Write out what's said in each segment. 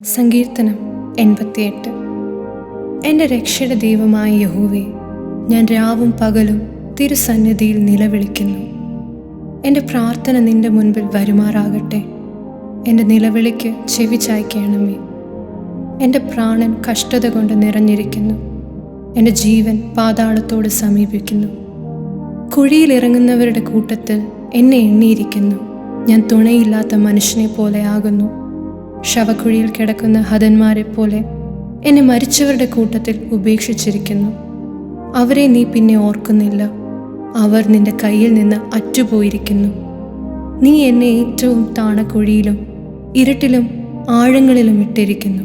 സങ്കീർത്തനം 88. എൻ്റെ രക്ഷയുടെ ദൈവമായ യഹോവേ, ഞാൻ രാവും പകലും തിരുസന്നിധിയിൽ നിലവിളിക്കുന്നു. എൻ്റെ പ്രാർത്ഥന നിൻ്റെ മുൻപിൽ വരുമാറാകട്ടെ. എൻ്റെ നിലവിളിക്ക് ചെവി ചായ്ക്കണമേ. എൻ്റെ പ്രാണൻ കഷ്ടത കൊണ്ട് നിറഞ്ഞിരിക്കുന്നു. എൻ്റെ ജീവൻ പാതാളത്തോട് സമീപിക്കുന്നു. കുഴിയിലിറങ്ങുന്നവരുടെ കൂട്ടത്തിൽ എന്നെ എണ്ണിയിരിക്കുന്നു. ഞാൻ തുണയില്ലാത്ത മനുഷ്യനെ പോലെ ആകുന്നു. ശവക്കുഴിയിൽ കിടക്കുന്ന ഹതന്മാരെ പോലെ എന്നെ മരിച്ചവരുടെ കൂട്ടത്തിൽ ഉപേക്ഷിച്ചിരിക്കുന്നു. അവരെ നീ പിന്നെ ഓർക്കുന്നില്ല. അവർ നിന്റെ കയ്യിൽ നിന്ന് അറ്റുപോയിരിക്കുന്നു. നീ എന്നെ ഏറ്റവും താണക്കുഴിയിലും ഇരുട്ടിലും ആഴങ്ങളിലും ഇട്ടിരിക്കുന്നു.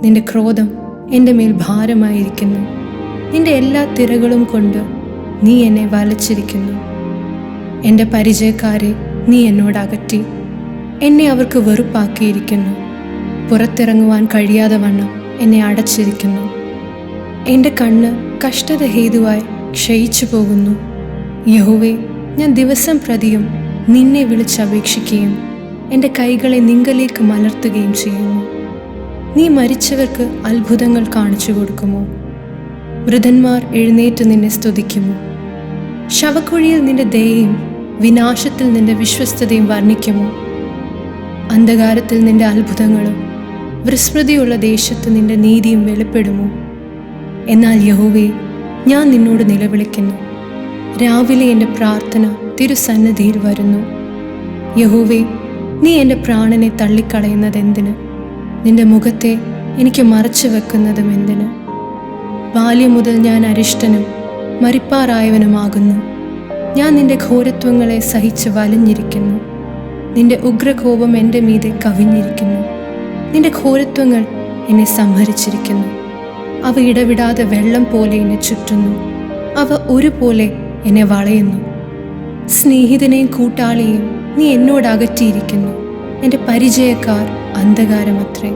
നിന്റെ ക്രോധം എൻ്റെ മേൽ ഭാരമായിരിക്കുന്നു. നിന്റെ എല്ലാ തിരകളും കൊണ്ട് നീ എന്നെ വലച്ചിരിക്കുന്നു. എൻ്റെ പരിചയക്കാരെ നീ എന്നോട് അകറ്റി. എന്നെ അവർക്ക് വെറുപ്പാക്കിയിരിക്കുന്നു. പുറത്തിറങ്ങുവാൻ കഴിയാതെ വണ്ണം എന്നെ അടച്ചിരിക്കുന്നു. എൻ്റെ കണ്ണ് കഷ്ടത ഹേതുവായി ക്ഷയിച്ചു പോകുന്നു. യഹോവേ, ഞാൻ ദിവസം പ്രതിയും നിന്നെ വിളിച്ചപേക്ഷിക്കുകയും എൻ്റെ കൈകളെ നിങ്കലേക്ക് മലർത്തുകയും ചെയ്യുന്നു. നീ മരിച്ചവർക്ക് അത്ഭുതങ്ങൾ കാണിച്ചു കൊടുക്കുമോ? വൃദ്ധന്മാർ എഴുന്നേറ്റ് നിന്നെ സ്തുതിക്കുമോ? ശവക്കുഴിയിൽ നിന്റെ ദയയും വിനാശത്തിൽ നിന്റെ വിശ്വസ്തതയും വർണ്ണിക്കുമോ? അന്ധകാരത്തിൽ നിന്റെ അത്ഭുതങ്ങളും വിസ്മൃതിയുള്ള ദേശത്ത് നിന്റെ നീതിയും വെളിപ്പെടുമോ? എന്നാൽ യഹോവേ, ഞാൻ നിന്നോട് നിലവിളിക്കുന്നു. രാവിലെ എൻ്റെ പ്രാർത്ഥന തിരുസന്നിധിയിൽ വരുന്നു. യഹോവേ, നീ എൻ്റെ പ്രാണനെ തള്ളിക്കളയുന്നതെന്തിന്? നിന്റെ മുഖത്തെ എനിക്ക് മറച്ചു വെക്കുന്നതും എന്തിന്? ബാല്യം മുതൽ ഞാൻ അരിഷ്ടനും മരിപ്പാറായവനുമാകുന്നു. ഞാൻ നിന്റെ ഘോരത്വങ്ങളെ സഹിച്ച് വലഞ്ഞിരിക്കുന്നു. നിന്റെ ഉഗ്രകോപം എൻ്റെ മീതെ കവിഞ്ഞിരിക്കുന്നു. നിന്റെ ഘോരത്വങ്ങൾ എന്നെ സംഹരിച്ചിരിക്കുന്നു. അവ ഇടവിടാതെ വെള്ളം പോലെ എന്നെ ചുറ്റുന്നു. അവ ഒരുപോലെ എന്നെ വളയുന്നു. സ്നേഹിതനെയും കൂട്ടാളിയെയും നീ എന്നോട് അകറ്റിയിരിക്കുന്നു. എൻ്റെ പരിചയക്കാർ അന്ധകാരമത്രേ.